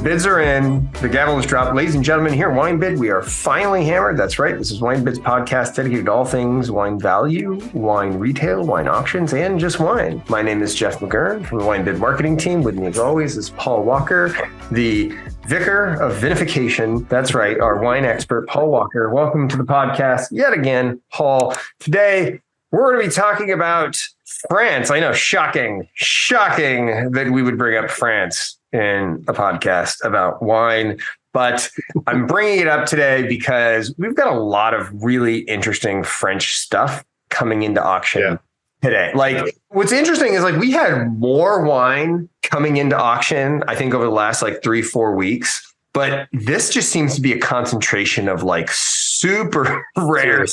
bids are in. The gavel is dropped. Ladies and gentlemen, here at WineBid, we are finally hammered. That's right. This is WineBid's podcast dedicated to all things wine value, wine retail, wine auctions, and just wine. My name is Jeff McGurn from the WineBid marketing team. With me, as always, is Paul Walker, the vicar of vinification. That's right. Our wine expert, Paul Walker. Welcome to the podcast yet again, Paul. Today, we're going to be talking about France. I know, shocking that we would bring up France in a podcast about wine, but I'm bringing it up today because we've got a lot of really interesting French stuff coming into auction today. Like, what's interesting is we had more wine coming into auction, I think, over the last 3-4 weeks, but this just seems to be a concentration of super rare,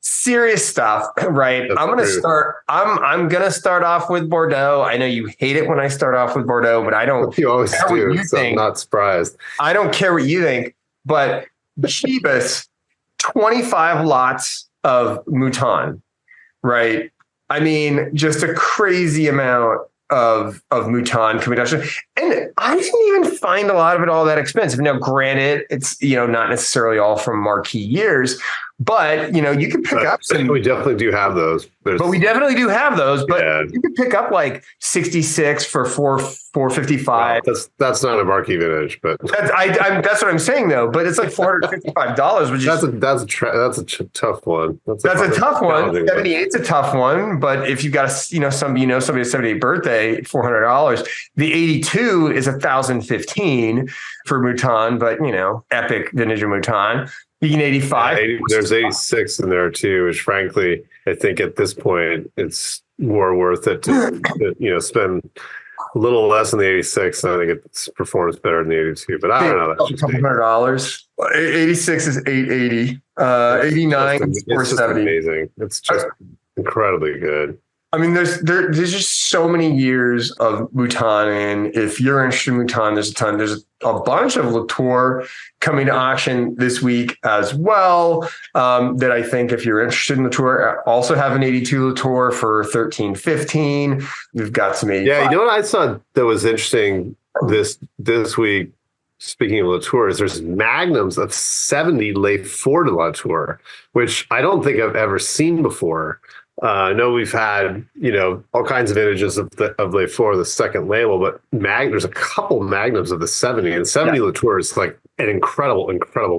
serious stuff, right? That's I'm going to start off with Bordeaux. I know you hate it when I start off with Bordeaux, but I don't. You always do. I'm not surprised. I don't care what you think, but Chivas, 25 lots of Mouton, right? I mean, just a crazy amount of Mouton coming down. And I didn't even find a lot of it all that expensive. Now, granted, it's, not necessarily all from marquee years, but, you can pick up some. We definitely do have those. But you can pick up 66 for $455. Well, that's not a marquee vintage, but that's what I'm saying though. But it's $455, which that's a tough one. That's a tough one. 78's a tough one. But if you've got somebody's 78th birthday, $400. The 82 is $1,015 for Mouton, but epic vintage of Mouton. You can 85. There's 86 in there too, which frankly, I think at this point it's more worth it to spend a little less than the 86. And I think it performs better than the 82. But I don't know. That's a couple $100. 86 is $880. 89 is $470. Amazing. It's just incredibly good. I mean, there's just so many years of Mouton, and if you're interested in Mouton, there's a ton. There's a bunch of Latour coming to auction this week as well. That I think if you're interested in Latour, also have an 82 Latour for $1,315. We've got some 85. Yeah, you know what I saw that was interesting this week. Speaking of Latour, is there's magnums of 70 Lefort de Latour, which I don't think I've ever seen before. I know we've had, all kinds of vintages of Lefort, the second label, but there's a couple magnums of the 70, and 70 Latour is an incredible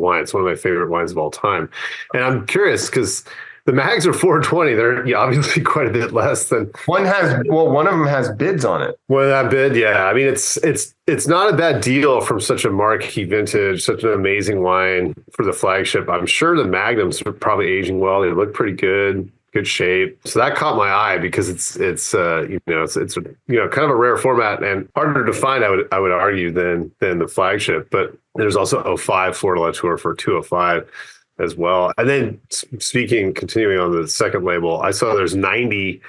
wine. It's one of my favorite wines of all time. And I'm curious because the mags are $420. They're obviously quite a bit less than one of them has bids on it. Well, that bid, yeah. I mean, it's not a bad deal from such a marquee vintage, such an amazing wine for the flagship. I'm sure the magnums are probably aging well. They look pretty good shape. So that caught my eye because it's kind of a rare format and harder to find, I would argue, than the flagship. But there's also 05 Fort de Latour for $205 as well. And then continuing on the second label, I saw there's 90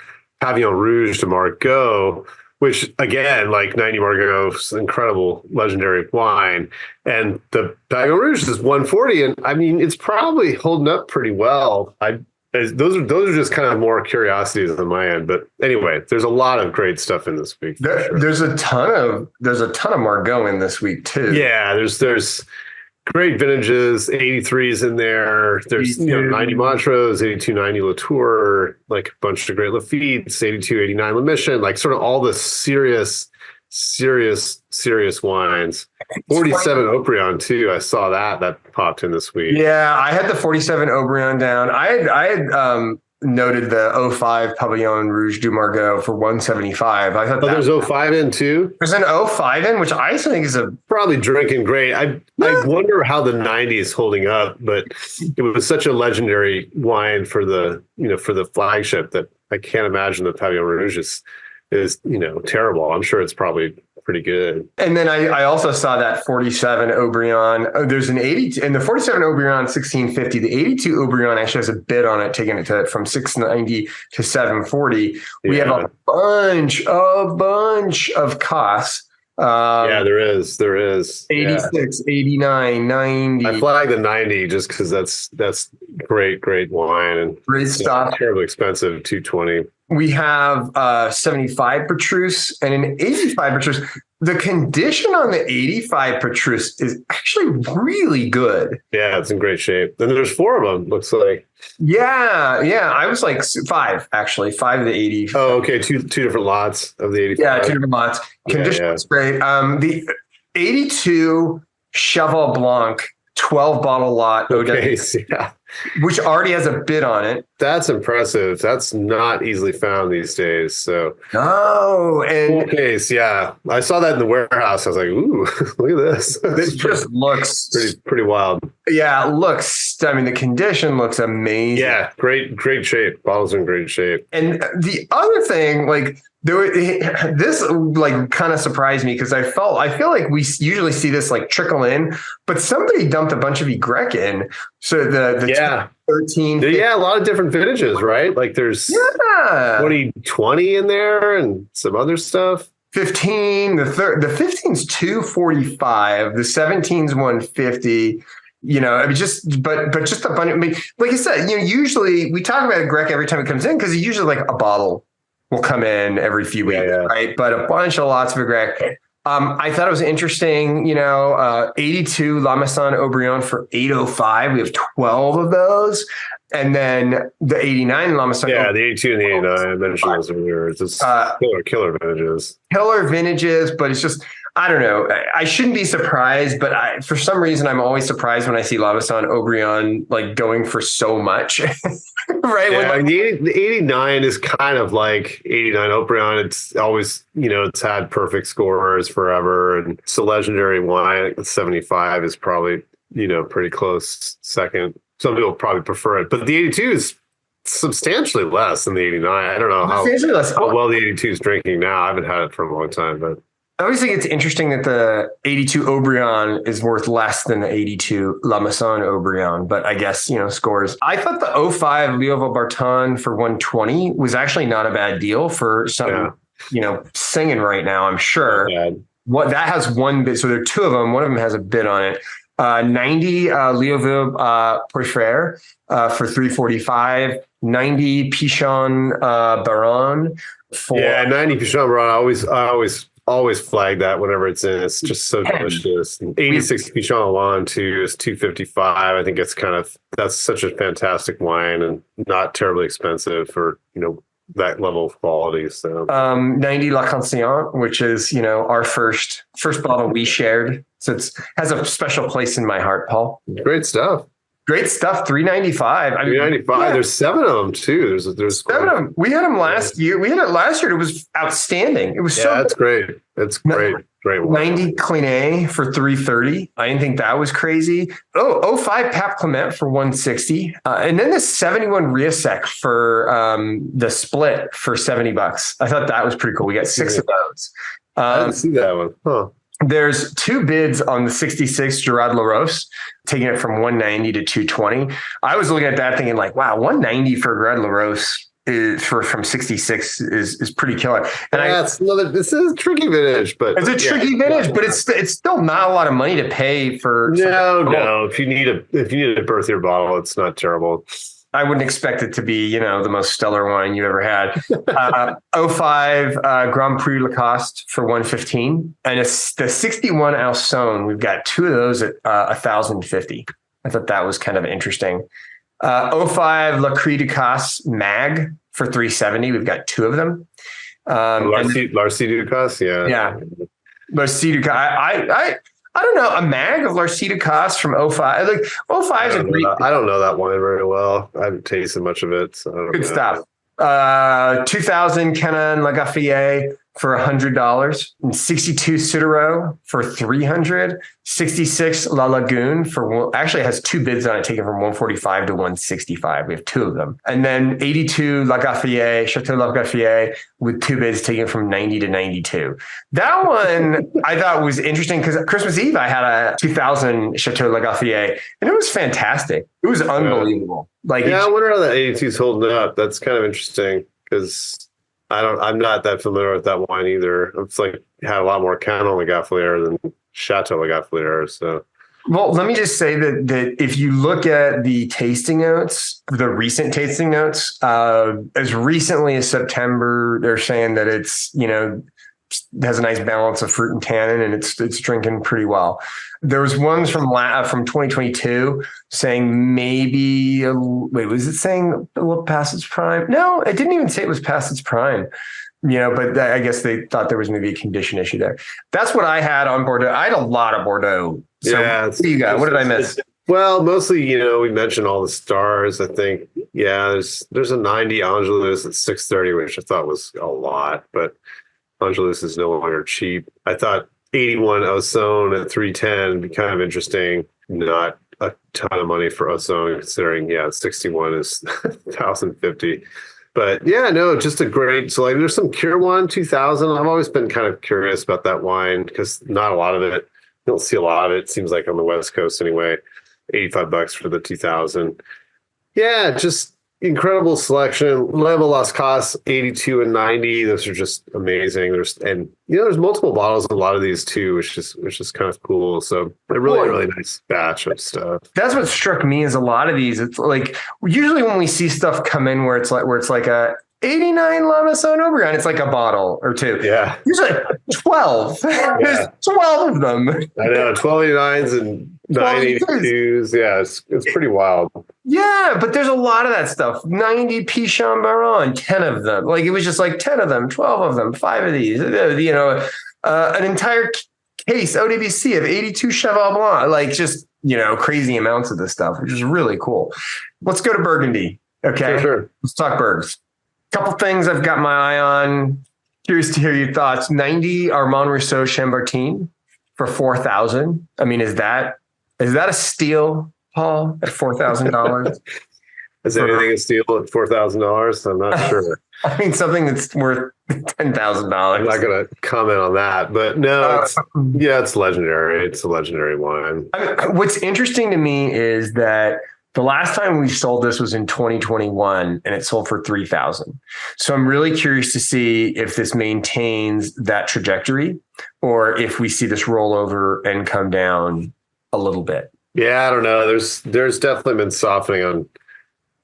Pavillon Rouge de Margaux, which again, 90 Margaux, incredible legendary wine. And the Pavillon Rouge is $140. And I mean, it's probably holding up pretty well. Those are just kind of more curiosities on my end, but anyway, there's a lot of great stuff in this week. There's a ton of Margaux in this week too. Yeah, there's great vintages. 83s in there. There's 90 Montrose, 82, 90 Latour, a bunch of great Lafittes, 82, 89 Le Mission, sort of all the serious wines. 47 Aubryon too. I saw that popped in this week. Yeah, I had the 47 Aubryon down. I had noted the 05 Pavillon Rouge du Margaux for $175. I thought there's 05 in too. There's an 05 in, which I think is probably drinking great. I wonder how the 90 is holding up, but it was such a legendary wine for the flagship that I can't imagine the Pavillon Rouge is terrible. I'm sure it's probably pretty good. And then I also saw that 47 Aubryon. There's an 82 and the 47 Aubryon 1650. The 82 Aubryon actually has a bid on it, taking it from 690 to 740. We have a bunch of costs. There is 86, 89, 90. I flagged the 90 just because that's great wine and great stuff. Terribly expensive, $220. We have 75 Petrus and an 85 Petrus. The condition on the 85 Petrus is actually really good. Yeah, it's in great shape. And there's 4 of them, looks like. Yeah. I was like 5, actually. 5 of the 80. Oh, okay. Two different lots of the 85. Yeah, 2 different lots. Condition is great. The 82 Cheval Blanc 12 bottle lot. Okay, yeah. Which already has a bid on it. That's impressive. That's not easily found these days. So no, and case, yeah, I saw that in the warehouse. I was like, "Ooh, look at this! This just looks pretty wild." Yeah, it looks. I mean, the condition looks amazing. Yeah, great shape. Bottles in great shape. And the other thing, like this, like kind of surprised me because I feel like we usually see this like trickle in, but somebody dumped a bunch of Egret in. So the 13, 15, a lot of different vintages, right? Like there's 20 in there and some other stuff. 15, the 15's 245, the 17's 150. I mean, just a bunch. I mean, like I said, usually we talk about Grec every time it comes in because usually like a bottle will come in every few weeks, right? But a bunch of lots of Grec. I thought it was interesting, 82 La Maison Aubryon for 805. We have 12 of those. And then the 89 La Maison. Yeah, the 82 and the 89. I mentioned those earlier. It's just killer vintages. Killer vintages, but it's just, I don't know. I shouldn't be surprised, but for some reason, I'm always surprised when I see La Maison Aubryon like going for so much. Right? Yeah, the 89 is kind of like 89 Aubryon. It's always, it's had perfect scores forever. And it's a legendary wine. The 75 is probably, pretty close second. Some people probably prefer it, but the 82 is substantially less than the 89. I don't know how well the 82 is drinking now. I haven't had it for a long time, but I always think it's interesting that the 82 Aubryon is worth less than the 82 La Maison Aubryon, but I guess, scores. I thought the 05 Liouville Barton for 120 was actually not a bad deal for something, singing right now, I'm sure. What that has one bid. So there are 2 of them. One of them has a bid on it. 90 Liouville Préfère for 345, 90 Pichon Baron for 90 Pichon Baron. I always flag that whenever it's in. It's just so delicious. 86 Pichon Alon too is 255. I think that's such a fantastic wine and not terribly expensive for that level of quality. So 90 La Consciente, which is our first bottle we shared. So it has a special place in my heart, Paul. Great stuff. 395. 395. There's 7 of them too. There's 7 of them. We had them last year. We had it last year. It was outstanding. It was that's great. That's great. Great one. 90 Clinet for 330. I didn't think that was crazy. 05 Pape Clement for 160. And then the 71 Riesec for the split for $70. I thought that was pretty cool. We got 6 of those. I didn't see that one. Huh. There's 2 bids on the 66 Gerard Larosse, taking it from 190 to 220. I was looking at that thinking like, wow, 190 for Gerard Larosse from 66 is pretty killer. And this is a tricky vintage, but it's a tricky vintage, but it's still not a lot of money to pay for. No. If you need a birth year bottle, it's not terrible. I wouldn't expect it to be, the most stellar wine you ever had. 05 Grand Prix Lacoste for 115, and the 61 Alsaune. We've got 2 of those at 1,050. I thought that was kind of interesting. 05 La Crie de Casse Mag for 370. We've got 2 of them. Larcy Ducasse, yeah. Larcy Ducasse. I don't know, a mag of Larcy de Casse from 05. Like 05 is a great. I don't know that wine very well. I haven't tasted much of it. So good stuff. 2000 Canon Lagaffier for $100, and 62 Citero for $300, 66 La Lagune for actually has 2 bids on it, taken from 145 to 165. We have 2 of them, and then 82 Lagaffier, Chateau Lagaffier with 2 bids taken from 90 to 92. That one I thought was interesting because Christmas Eve I had a 2000 Chateau Lagaffier, and it was fantastic. It was unbelievable. I wonder how that 82 is holding up. That's kind of interesting because I'm not that familiar with that wine either. It's like had a lot more Canon Lagaffier than Chateau Lagaffier. So Well, let me just say that if you look at the tasting notes, the recent tasting notes, as recently as September, they're saying that it's, has a nice balance of fruit and tannin, and it's drinking pretty well. There was ones from 2022 saying maybe was it saying past its prime? No, it didn't even say it was past its prime. But I guess they thought there was maybe a condition issue there. That's what I had on Bordeaux. I had a lot of Bordeaux. So yeah. What do you got? What did I miss? Well, mostly, we mentioned all the stars. I think, there's a 90 Angelus at 630, which I thought was a lot, but Angelus is no longer cheap. I thought 81 Ozone at 310 would be kind of interesting. Not a ton of money for Ozone, considering, 61 is 1,050. But just a great. So there's some Cure One 2000. I've always been kind of curious about that wine because not a lot of it. You don't see a lot of it. Seems like on the West Coast anyway. $85 for the 2000. Yeah, just incredible selection. Level Las Casas 82 and 90. Those are just amazing. There's multiple bottles of a lot of these too, which is kind of cool. So a really nice batch of stuff. That's what struck me as a lot of these. It's like usually when we see stuff come in where it's like a 89 Lamazon Obregon, it's like a bottle or two. Yeah. Usually 12. Yeah. There's 12 of them. I know, 1289s and 982s. Yeah, it's pretty wild. Yeah, but there's a lot of that stuff. 90 Pichon Baron, 10 of them. Like it was just like 10 of them, 12 of them, 5 of these. An entire case, ODBC of 82 Cheval Blanc. Like just, crazy amounts of this stuff, which is really cool. Let's go to Burgundy. Okay. Sure. Let's talk Burgs. Couple things I've got my eye on. Curious to hear your thoughts. 90 Armand Rousseau Chambertin for $4,000. I mean, is that a steal, Paul, at $4,000? Is anything a steal at $4,000? I'm not sure. I mean, something that's worth $10,000. I'm not going to comment on that, but no, it's legendary. It's a legendary wine. I mean, what's interesting to me is that the last time we sold this was in 2021 and it sold for $3,000. So I'm really curious to see if this maintains that trajectory or if we see this roll over and come down a little bit. Yeah, I don't know. There's definitely been softening on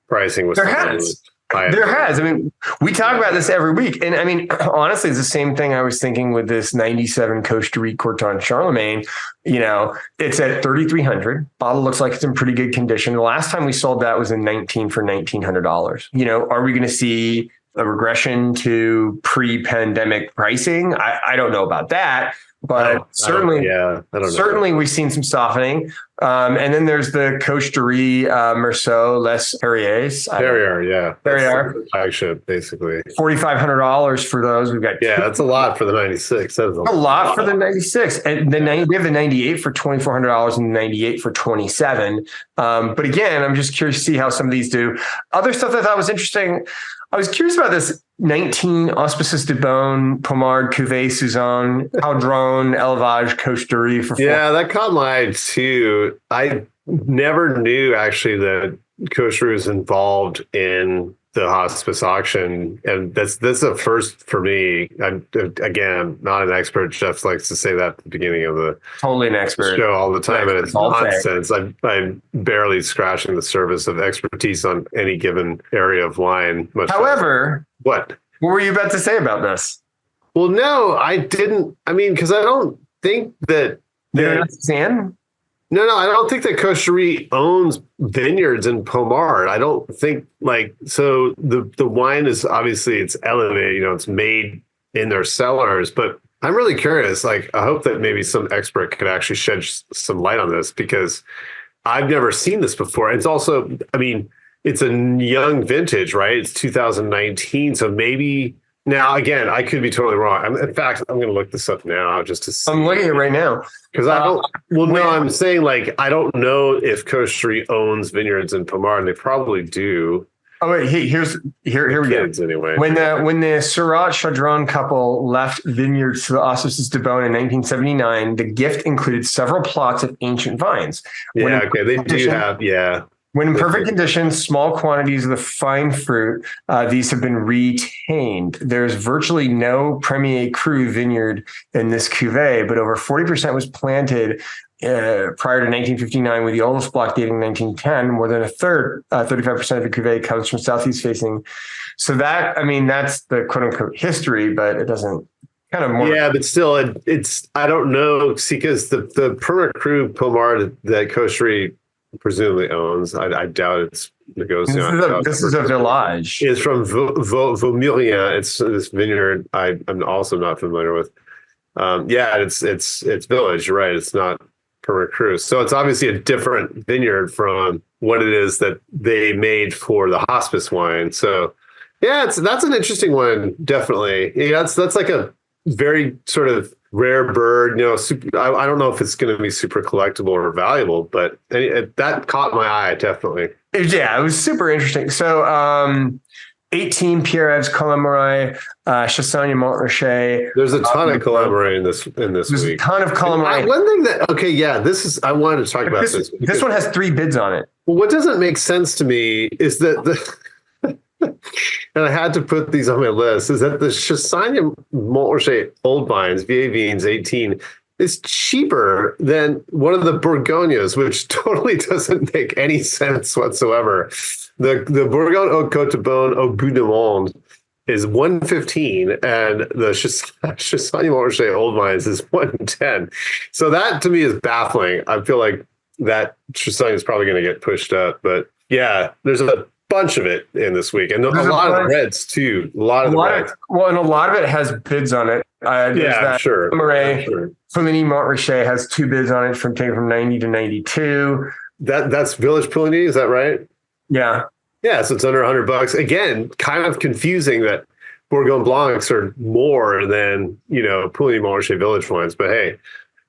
pricing with there has. I mean, we talk about this every week. And I mean, honestly, it's the same thing I was thinking with this 97 Costa Rica Corton Charlemagne. It's at $3,300. Bottle looks like it's in pretty good condition. The last time we sold that was in 19 for $1,900. Are we going to see a regression to pre-pandemic pricing? I don't know about that. But certainly we've seen some softening. And then there's the Costa Rica Merceau Les Perriers. Perrier. Flagship, basically. $4,500 for those. We've got that's a lot for the 96. That is a lot for the 96. And then we have the 98 for $2,400 and the 98 for $2,700. But again, I'm just curious to see how some of these do. Other stuff that I thought was interesting. I was curious about this 19 Auspices de Beaune Pommard Cuvée Suzanne Caldron Elevage Costa Rica. That caught my eye too. I never knew actually that Costa Rica was involved in the hospice auction, and that's a first for me. I'm again not an expert. Jeff likes to say that at the beginning of the totally an expert show all the time, and it's nonsense. I'm barely scratching the surface of expertise on any given area of wine. However, what were you about to say about this? Well, no, I didn't. I mean, because I don't think that they're not Suzanne. No, I don't think that Costa Rica owns vineyards in Pommard. I don't think so the wine is obviously it's elevated, it's made in their cellars, but I'm really curious. I hope that maybe some expert could actually shed some light on this because I've never seen this before. It's also, I mean, it's a young vintage, right? It's 2019. So maybe now, again, I could be totally wrong. In fact, I'm going to look this up now just to see. I'm looking at it right now. Because I don't, I'm saying I don't know if Costa Rica owns vineyards in Pommard. They probably do. Oh, wait, here we go. Anyway. When the Syrah Chardron couple left vineyards to the Auspices de Beaune in 1979, the gift included several plots of ancient vines. They do have, When in perfect condition, small quantities of the fine fruit, these have been retained. There's virtually no Premier Cru vineyard in this cuvee, but over 40% was planted prior to 1959 with the oldest block dating 1910. More than a third, 35% of the cuvee comes from southeast facing. So that, I mean, that's the quote unquote history, but it doesn't kind of more. Yeah, but still, it's I don't know, see, because the Perma Cru Pomar that Koshery presumably owns, I doubt it's Negociant. This is a village. It's from Vaumillien. It's this vineyard I'm also not familiar with. Yeah, it's village. You're right. It's not Perma Cru. So it's obviously a different vineyard from what it is that they made for the hospice wine. So yeah, that's an interesting one. Definitely. Yeah, that's like a very sort of rare bird. I don't know if it's going to be super collectible or valuable, but that caught my eye definitely. Yeah, it was super interesting. So 18 Pierre-Yves Colomarais, Chassagne Montrachet. There's a ton of Colomarais in this There's week. a ton of Colomarais. One thing I wanted to talk about this. This one has 3 bids on it. Well, what doesn't make sense to me is that and I had to put these on my list, is that the Chassagne Montrachet Old Vines, VA Vines 18, is cheaper than one of the Bourgognes, which totally doesn't make any sense whatsoever. The Bourgogne au Côte de Beaune au Bout du Monde is $115, and the Chassagne Montrachet Old Vines is $110. So that to me is baffling. I feel like that Chassagne is probably going to get pushed up, but yeah, there's a bunch of it in this week, and a lot of the reds too. A lot of reds. And a lot of it has bids on it. Yeah, sure. Pouligny Montrachet has 2 bids on it from 90 to 92. That's Village Pouligny, is that right? Yeah. Yeah, so it's under $100. Again, kind of confusing that Bourgogne Blancs are more than, Pouligny Montrachet Village wines, but hey,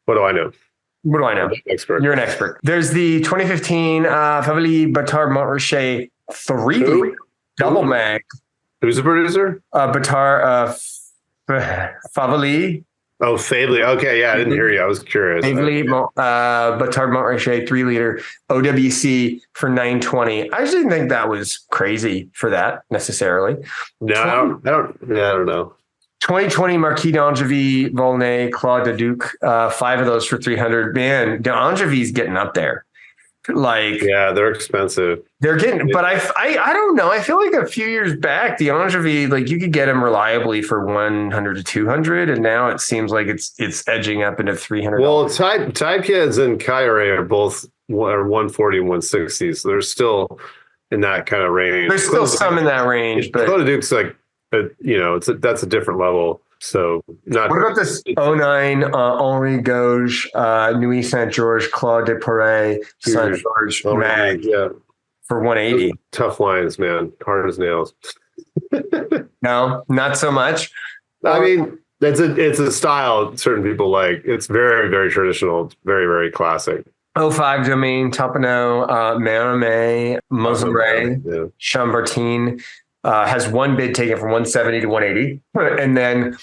what do I know? What do I know? I'm an expert. You're an expert. There's the 2015 Favely Batard Montrachet 3D double mag. Who's the producer? Batard Favely. Oh, Favely. Okay, yeah, I didn't hear you. I was curious. Favely Batard Montrachet 3 liter OWC for $920. I just didn't think that was crazy for that necessarily. No, I don't know. 2020 Marquis d'Angevy, Volnay, Claude de Duc, 5 of those for $300. Man, d'Angevy's getting up there. Yeah, they're expensive. They're getting, but I don't know. I feel like a few years back, the Angevy, you could get them reliably for $100 to $200, and now it seems like it's edging up into $300. Well, Taipei's and Cairet are both 140 and 160, so they're still in that kind of range. There's still some in that range, but Claude de Duc's that's a different level. So not. What about this 09 Henri Gauge, Nuit Saint Georges, Claude de Poré, Saint Georges Mag for $180? Tough lines, man. Hard as nails. No, not so much. I mean, it's a style certain people like. It's very, very traditional. It's very, very classic. 05 Domaine, Topinot, Mérimée, Moselray, Chambertin. Has 1 bid taken from 170 to 180. And then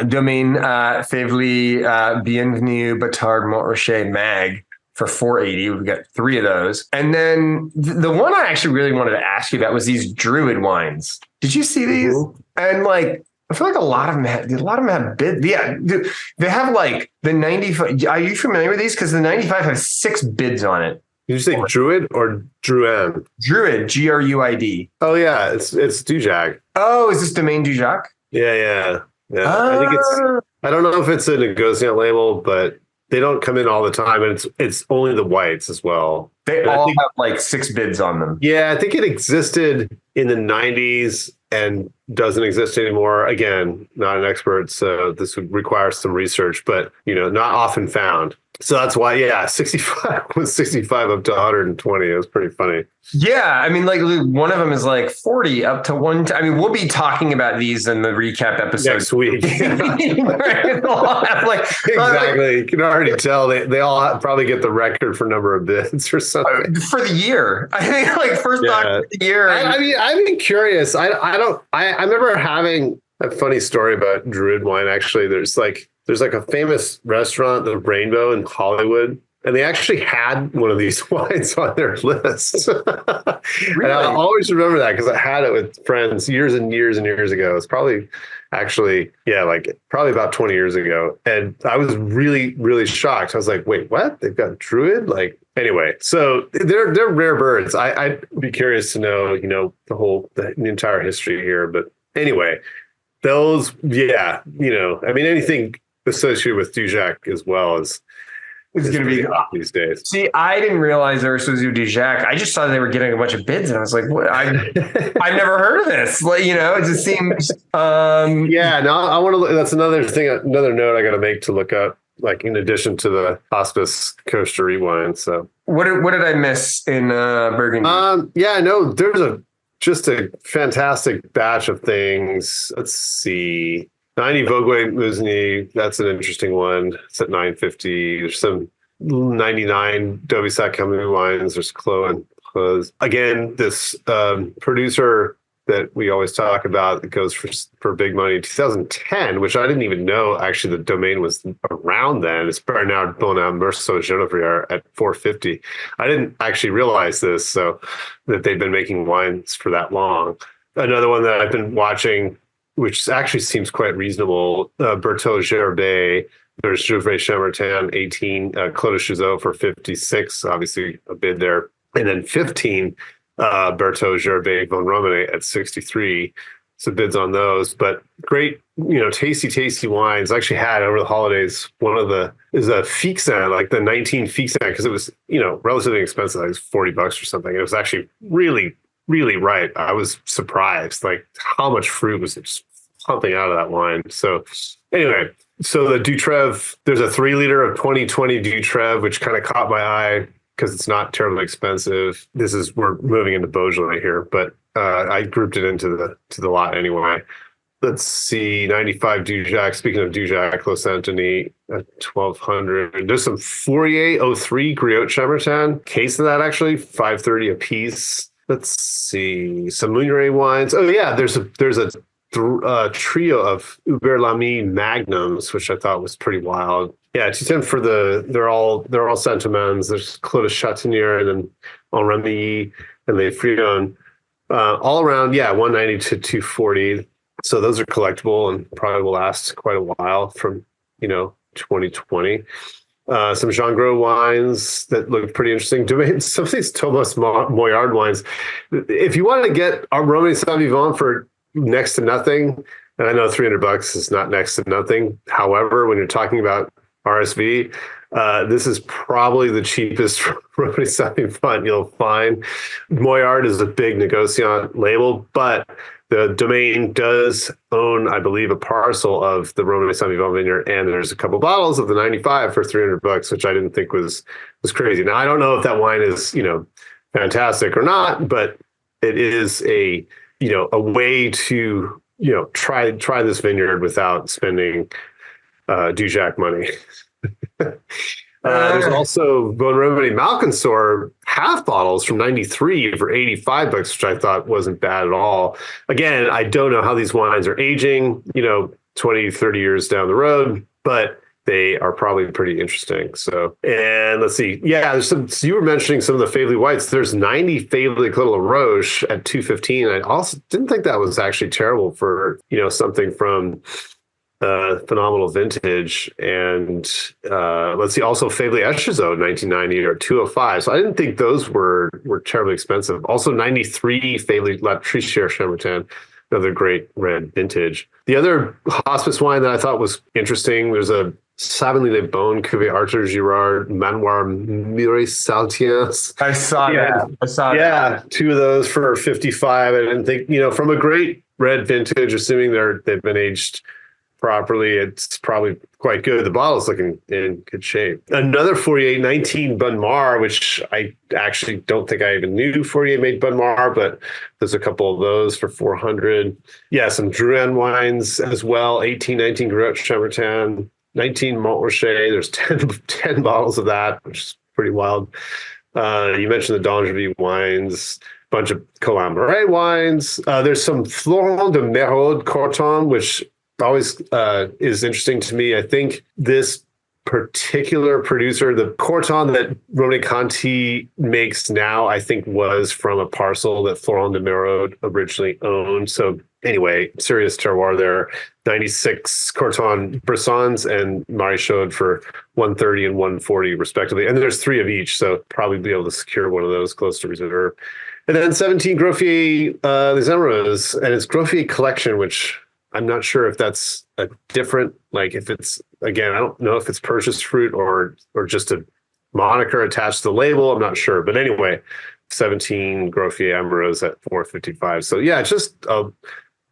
Domaine Favely Bienvenue Batard Montrachet Mag for 480. We've got 3 of those. And then the one I actually really wanted to ask you about was these Druid wines. Did you see these? Mm-hmm. And I feel like a lot of them have bids. Yeah, they have the 95. Are you familiar with these? Because the 95 has 6 bids on it. Did you say Druid or Drouin? Druid, Gruid. Oh yeah, it's Dujac. Oh, is this Domaine Dujac? Yeah. I think I don't know if it's a Negociant label, but they don't come in all the time, and it's only the whites as well. They all have 6 bids on them. Yeah, I think it existed in the 90s and doesn't exist anymore. Again, not an expert, so this would require some research, but not often found. So that's why, 65 was 65 up to 120. It was pretty funny. Yeah. I mean, one of them is 40 up to 1. I mean, we'll be talking about these in the recap episode next week. Exactly. You can already tell they all probably get the record for number of bids or something. For the year. I think first talk of the year. I've been curious. I remember having a funny story about Druid wine. Actually, there's a famous restaurant, the Rainbow in Hollywood, And they actually had one of these wines on their list. Really? And I always remember that because I had it with friends years and years and years ago. It's probably actually, probably about 20 years ago. And I was really, really shocked. I was like, wait, what? They've got Druid? Anyway, so they're rare birds. I'd be curious to know, the entire history here. But anyway, those, anything associated with Dujac as well is going to be these days. See, I didn't realize there was Suzu Dujac. I just saw they were getting a bunch of bids, and I was like, "What? I've never heard of this." It just seems. Yeah, no, I want to. That's another thing. Another note I got to make to look up. In addition to the Hospice Costa Rica wine. So what did I miss in Burgundy? No, there's just a fantastic batch of things. Let's see. 90 Vogue Musny, that's an interesting one. It's at 950. There's some 99 Dovisac Camus wines. There's Clos and Clos. Again, this producer that we always talk about that goes for big money in 2010, which I didn't even know actually the domain was around then. It's Bernard Bonham Merceau Genevière at 450. I didn't actually realize this, so that they've been making wines for that long. Another one that I've been watching, which actually seems quite reasonable, Berthaud Gerbet. There's Gevrey Chambertin, 18, Clos de Chuzot for 56, obviously a bid there. And then 15, Berthaud Gerbet von Romanet at 63. Some bids on those, but great, tasty wines. I actually had over the holidays, is a Fixin, like the 19 Fixin, because it was, relatively expensive. It was $40 or something. It was actually really, really ripe. I was surprised, how much fruit was just pumping out of that wine. So anyway, so the Dutrève, there's a 3 liter of 2020 Dutrève, which kind of caught my eye because it's not terribly expensive. We're moving into Beaujolais here, but I grouped it into the lot anyway. Let's see, 95 Dujac. Speaking of Dujac, Clos Antony at 1200. There's some Fourier 03 Griot Chambertin. Case of that actually, 530 a piece. Let's see, some Meunier wines. Oh yeah, there's a trio of Hubert Lamy Magnums, which I thought was pretty wild. Yeah, 210 for they're all Saint-Amans. There's Clos de Chatinier and then En Remy and Les Frions. All around, 190 to 240. So those are collectible and probably will last quite a while from 2020. Some Jean Gros wines that look pretty interesting. Some of these Thomas Moyard wines. If you want to get our Romanée Saint-Vivant for next to nothing, and I know $300 is not next to nothing. However, when you're talking about RSV, this is probably the cheapest Romanée Saint-Vivant you'll find. Moyard is a big negociant label, but the domain does own, I believe, a parcel of the Romanée Saint-Vivant vineyard, and there's a couple bottles of the 95 for $300, which I didn't think was crazy. Now, I don't know if that wine is, fantastic or not, but it is a way to, try this vineyard without spending Dujac money. There's also Bon Remedy Malconsor half bottles from 93 for $85, which I thought wasn't bad at all. Again, I don't know how these wines are aging, 20, 30 years down the road, but they are probably pretty interesting. So, and let's see. Yeah, there's some, so you were mentioning some of the Favely Whites. There's 90 Favely Clos La Roche at 215. I also didn't think that was actually terrible for, something from phenomenal vintage. And let's see, also Favely Echezeaux 1990 or 205. So I didn't think those were terribly expensive. Also 93 Favely La Trichère Chambertin, another great red vintage. The other hospice wine that I thought was interesting, there's a Savigny Les Bonnes Cuvée Arthur Girard Manoir Murray Saltiens. I saw that. Yeah, 2 of those for 55. I didn't think, from a great red vintage, assuming they've been aged properly, it's probably quite good. The bottle's looking in good shape. Another Fourier 19 Bonne-Mar, which I actually don't think I even knew Fourier made Bonne-Mar, but there's a couple of those for 400. Yeah, some Drouhin wines as well. 1819 Griot Chambertin, 19 Montrachet. There's 10 bottles of that, which is pretty wild. You mentioned the D'Angeville wines, bunch of Colin-Marais wines. There's some Florent de Merode Corton, which always is interesting to me. I think this particular producer. The Corton that Rone Conti makes now, I think, was from a parcel that Florent de Merode originally owned. So anyway, serious terroir there. 96 Corton Bressons and Marichaux for 130 and 140 respectively. And there's 3 of each, so probably be able to secure one of those close to reserve. And then 17 Groffier Les Emerauds, and it's Groffier Collection, which I'm not sure if that's a different, like if it's, again, I don't know if it's purchased fruit or just a moniker attached to the label. I'm not sure. But anyway, 17 Groffier Emerauds at 455. So yeah, just a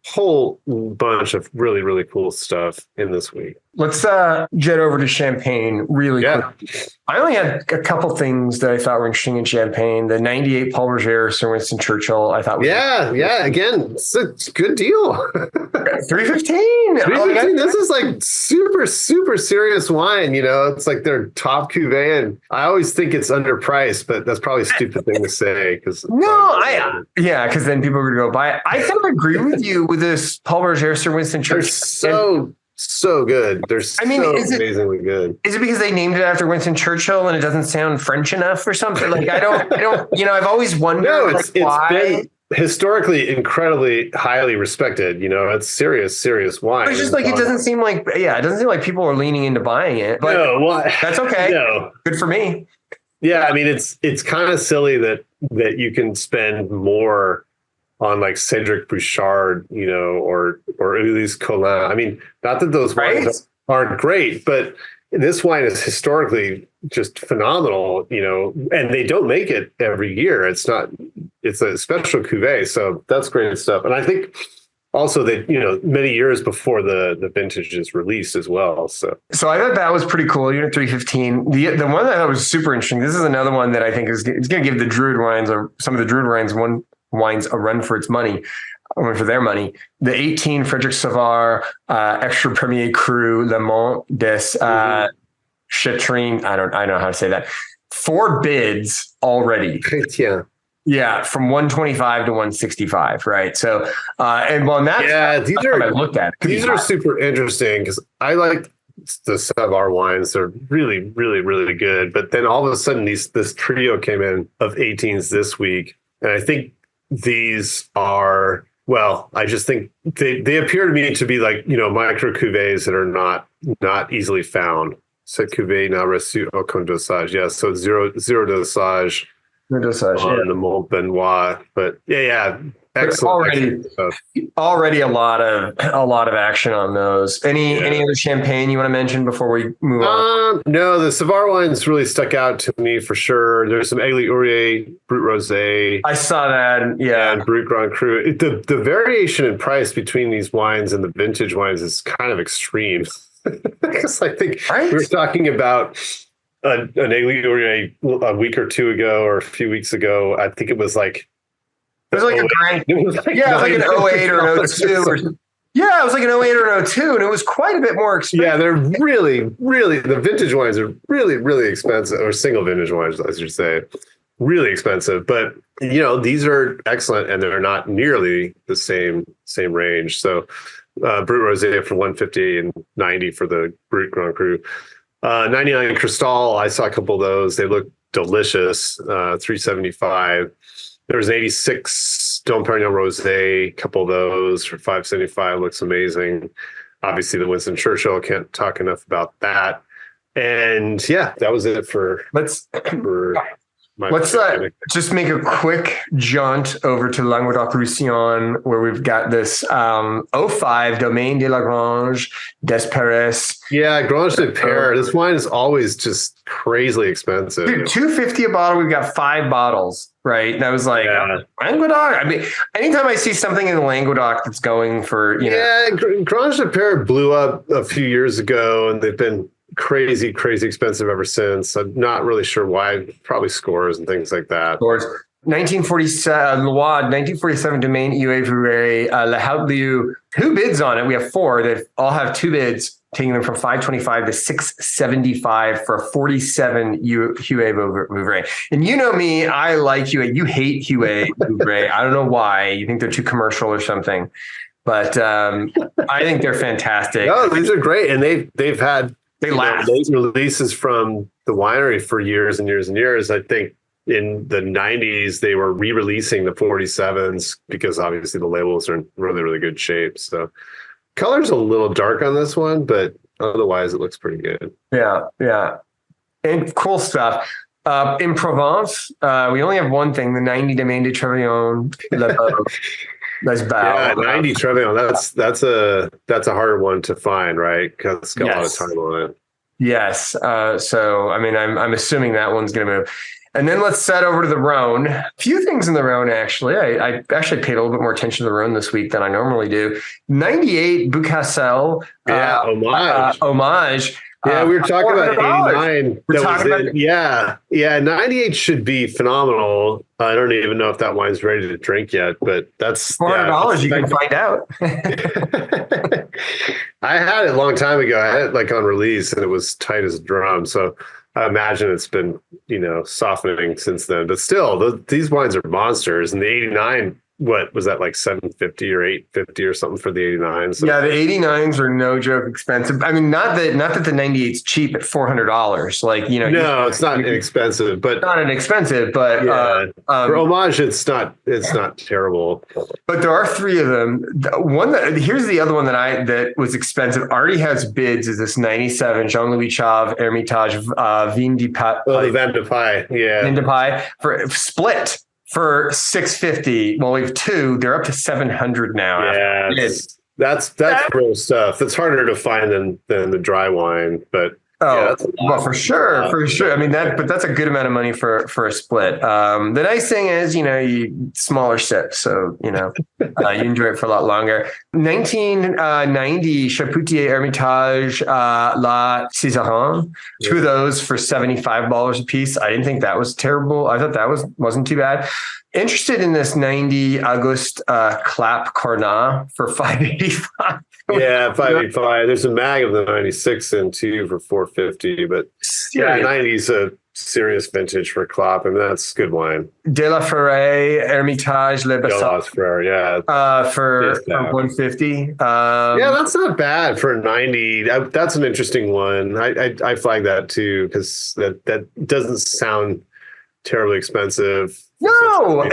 whole bunch of really, really cool stuff in this week. Let's jet over to Champagne really quick. I only had a couple things that I thought were interesting in Champagne. The 98 Paul Roger, Sir Winston Churchill, I thought was again, it's a good deal. 315. 315. This is like super, super serious wine. It's like their top cuvee, and I always think it's underpriced, but that's probably a stupid thing to say because because then people are going to go buy it. I kind of agree with you with this Paul Roger, Sir Winston Churchill. So good. They're amazingly good. Is it because they named it after Winston Churchill and it doesn't sound French enough or something? Like I don't, I've always wondered why. It's been historically incredibly highly respected. It's serious wine. It's just like, it doesn't seem like people are leaning into buying it, but that's okay. No. Good for me. Yeah. I mean, it's kind of silly that you can spend more on like Cedric Bouchard, or Ulysse Collin. I mean, not that those wines aren't great, but this wine is historically just phenomenal, and they don't make it every year. It's a special cuvee. So that's great stuff. And I think also that, many years before the vintage is released as well. So I thought that was pretty cool. Unit 315. The one that I thought was super interesting. This is another one that I think it's going to give the Druid wines, or some of the Druid wines a run for their money. The 18 Frederic Savard Extra Premier Cru Le Mont des Chatrines. I don't know how to say that. 4 bids already. Yeah, from 125 to 165, right? So, these are super interesting because I like the Savard wines. They're really, really, really good. But then all of a sudden, this trio came in of 18s this week, and I think these are, I just think they appear to me to be like, micro cuvées that are not easily found. Cette cuvée n'a reçu aucun dosage. Yeah, so zero dosage. No dosage on the Mont Benoit. But excellent. Already a lot of action on those. Any other champagne you want to mention before we move on? No, the Savard wines really stuck out to me for sure. There's some Aigle Ourier, Brut Rosé. I saw that, yeah. And Brut Grand Cru. The variation in price between these wines and the vintage wines is kind of extreme. Because I think we were talking about an Aigle Ourier a week or two ago, or a few weeks ago. I think it was like, it was like an 08 or an 02. Yeah, it was like an 08 or an 02, and it was quite a bit more expensive. Yeah, they're really, really, the vintage wines are really, really expensive, or single vintage wines, I should say. Really expensive. But, these are excellent, and they're not nearly the same range. So, Brut Rosé for 150 and 90 for the Brut Grand Cru. 99 Cristal, I saw a couple of those. They look delicious. 375. There was 86 Dom Perignon Rosé, a couple of those for 575. Looks amazing. Obviously, the Winston Churchill, can't talk enough about that. And that was it for. Let's just make a quick jaunt over to Languedoc-Roussillon, where we've got this 05 Domaine de la Grange des Perres. Yeah, Grange de Perres. This wine is always just crazily expensive. Dude, $250 a bottle. We've got 5 bottles, right? And I was like, Languedoc. I mean, anytime I see something in Languedoc that's going for, Grange de Perres blew up a few years ago, and they've been crazy expensive ever since. I'm not really sure why. Probably scores and things like that. Scores. 1947 Loire, 1947 Domaine Huet Vouet, Le Haut-Lieu. 2 bids on it. We have 4 that all have 2 bids, taking them from 525 to 675 for 47 Huet Vouvray. And you know me, I like Huet. You hate Huet Vouvray. I don't know why. You think they're too commercial or something. But I think they're fantastic. No, these are great, and they've had They last. Late releases from the winery for years and years and years. I think in the 90s, they were re-releasing the 47s because obviously the labels are in really, really good shape. So color's a little dark on this one, but otherwise it looks pretty good. Yeah, yeah. And cool stuff. In Provence, we only have one thing, the 90 Domaine de Trevion. That's bad. Yeah, 90 Trevion. That's a hard one to find, right? Because it's got a lot of time on it. Yes. So, I mean, I'm assuming that one's going to move. And then let's set over to the Rhone. A few things in the Rhone, actually. I actually paid a little bit more attention to the Rhone this week than I normally do. 98 Boucassel. Homage. Yeah, we were talking about 89. We're talking about Yeah, 98 should be phenomenal. I don't even know if that wine's ready to drink yet, but that's $400. You can find out. I had it a long time ago. I had it like on release, and it was tight as a drum. So I imagine it's been, softening since then. But still, these wines are monsters. And the 89, what was that, like $750 or $850 or something for the 89? So. Yeah, the 89s are no joke expensive. I mean, not that the 98's cheap at $400. Like, no, it's not inexpensive, but not inexpensive, but for Homage, it's not terrible. But there are three of them. Here's the other one that was expensive. Already has bids. Is this 97 Jean-Louis Chave Hermitage Vin de Pai? Vin de Pai, yeah, Vin de Pai for split. For $650, well, we have two. They're up to $700 now. Yeah, that's real stuff. It's harder to find than the dry wine, but well, for sure. I mean but that's a good amount of money for a split. The nice thing is, you smaller sips, so you enjoy it for a lot longer. 1990 Chapoutier Hermitage La Cizeron, two of those for $75 a piece. I didn't think that was terrible. I thought that wasn't too bad. Interested in this 90 Auguste Clap Cornat for $585. Yeah, $585. There's a mag of the 96 in too for $450, but 90's a serious vintage for Clap, and that's good wine. De la Ferraille Hermitage Le Bassal. For $150. Yeah, that's not bad for 90. That's an interesting one. I flag that too because that doesn't sound terribly expensive. No,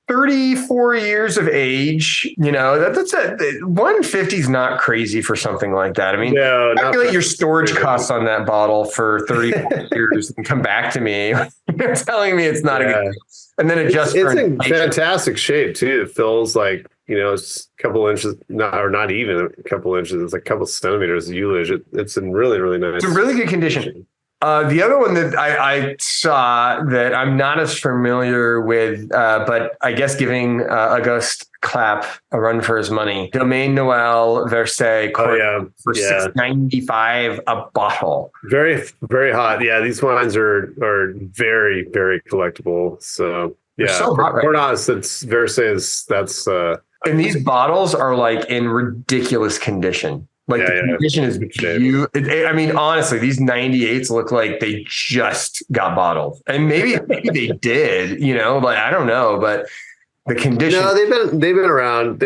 34 years of age, that's 150 is not crazy for something like that. I mean, calculate your storage costs on that bottle for 34 years and come back to me. You're telling me it's not a good, and then adjust for inflation. It's in fantastic shape too. It feels like, it's a couple inches, not even a couple inches. It's like a couple centimeters of ullage. It's in really, really nice. It's a really good condition. The other one that I saw that I'm not as familiar with, but I guess giving Auguste Clap a run for his money. Domaine Noël Versailles for $6.95 a bottle. Very, very hot. Yeah, these wines are very, very collectable. So yeah, so hot, right? Cornat, Versailles, that's and these bottles are like in ridiculous condition. Like the condition is beautiful. I mean, honestly, these 98s look like they just got bottled, and maybe they did. I don't know, but the condition. No, they've been around.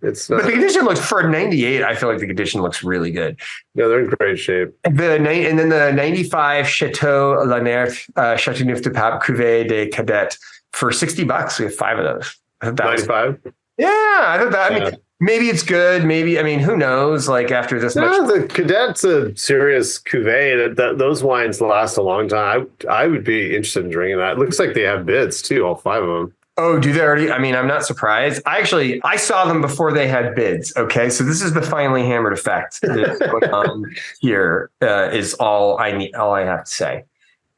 It's not, but the condition looks for a 98. I feel like the condition looks really good. Yeah, they're in great shape. And then the 95 Chateau Lanert Chateauneuf du Pape Cuvée des Cadets for $60. We have 5 of those. 95. I thought that. I mean, maybe it's good. Maybe, who knows? Like after this much. The Cadet's a serious cuvee. Those wines last a long time. I would be interested in drinking that. It looks like they have bids too, all 5 of them. Oh, do they already? I mean, I'm not surprised. I saw them before they had bids. Okay. So this is the finely hammered effect that's going on here, is all I have to say.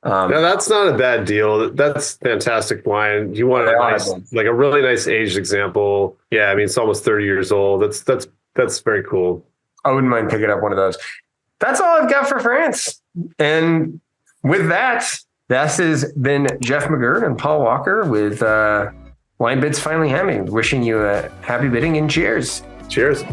No, that's not a bad deal. That's fantastic wine. You want a really nice aged example. Yeah, I mean, it's almost 30 years old. That's very cool. I wouldn't mind picking up one of those. That's all I've got for France. And with that, this has been Jeff McGurn and Paul Walker with WineBid's Finally Hammy. Wishing you a happy bidding and cheers. Cheers.